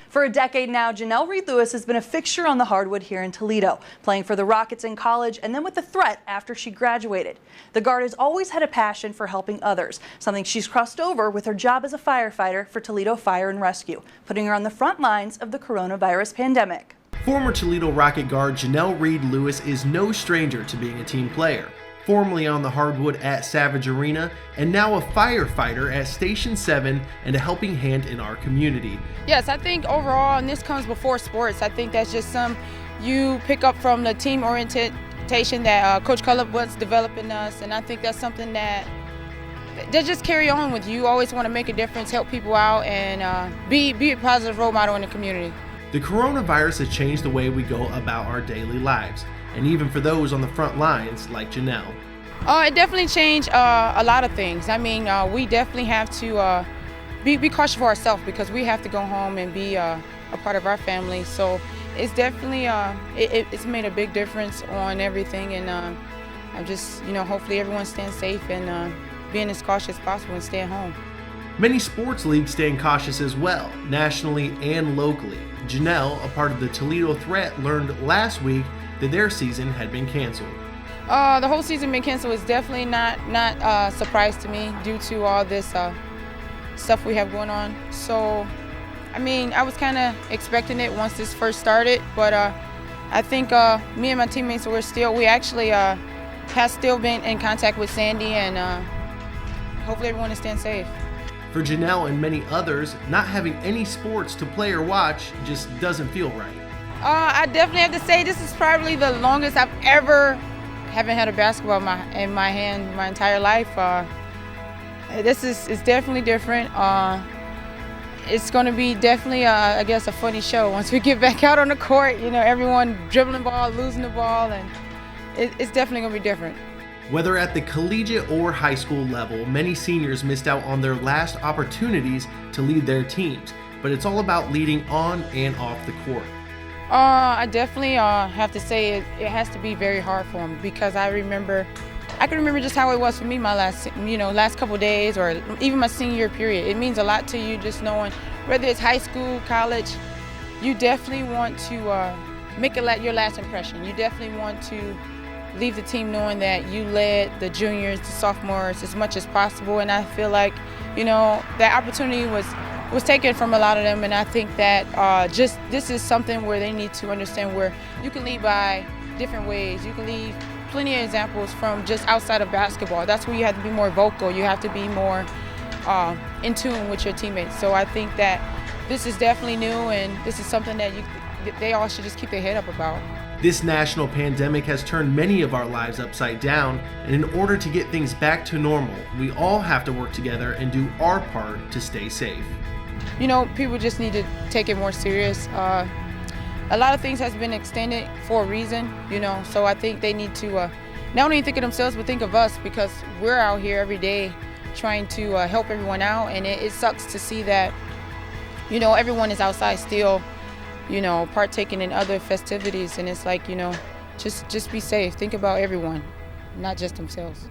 For a decade now, Janelle Reed-Lewis has been a fixture on the hardwood here in Toledo, playing for the Rockets in college and then with the Threat after she graduated. The guard has always had a passion for helping others, something she's crossed over with her job as a firefighter for Toledo Fire and Rescue, putting her on the front lines of the coronavirus pandemic. Former Toledo Rocket guard Janelle Reed-Lewis is no stranger to being a team player. Formerly on the hardwood at Savage Arena, and now a firefighter at Station 7 and a helping hand in our community. Yes, I think overall, and this comes before sports, I think that's just some you pick up from the team orientation that Coach Cullip was developing us, and I think that's something that just carry on with you. You always want to make a difference, help people out, and be a positive role model in the community. The coronavirus has changed the way we go about our daily lives, and even for those on the front lines like Janelle. It definitely changed a lot of things. I mean, we definitely have to be cautious for ourselves because we have to go home and be a part of our family. So it's definitely, it's made a big difference on everything, and I'm just, hopefully everyone stays safe and being as cautious as possible and staying home. Many sports leagues staying cautious as well, nationally and locally. Janelle, a part of the Toledo Threat, learned last week that their season had been canceled. The whole season being canceled is definitely not a surprise to me due to all this stuff we have going on. So, I mean, I was kind of expecting it once this first started, but I think me and my teammates we actually have still been in contact with Sandy, and hopefully everyone is staying safe. For Janelle and many others, not having any sports to play or watch just doesn't feel right. I definitely have to say this is probably the longest I've ever haven't had a basketball in my hand my entire life. This is definitely different. It's going to be definitely, I guess, a funny show once we get back out on the court. Everyone dribbling the ball, losing the ball, and it's definitely going to be different. Whether at the collegiate or high school level, many seniors missed out on their last opportunities to lead their teams, but it's all about leading on and off the court. I definitely have to say it has to be very hard for them because I can remember just how it was for me my last couple of days or even my senior year period. It means a lot to you just knowing whether it's high school, college, you definitely want to make your last impression. You definitely want to leave the team knowing that you led the juniors, the sophomores as much as possible, and I feel like, that opportunity was taken from a lot of them, and I think that this is something where they need to understand where you can lead by different ways. You can leave plenty of examples from just outside of basketball. That's where you have to be more vocal. You have to be more in tune with your teammates. So I think that this is definitely new, and this is something that they all should just keep their head up about. This national pandemic has turned many of our lives upside down, and in order to get things back to normal, we all have to work together and do our part to stay safe. People just need to take it more serious. A lot of things has been extended for a reason, so I think they need to not only think of themselves, but think of us, because we're out here every day trying to help everyone out, and it sucks to see that, everyone is outside still, partaking in other festivities, and it's like, just be safe. Think about everyone, not just themselves.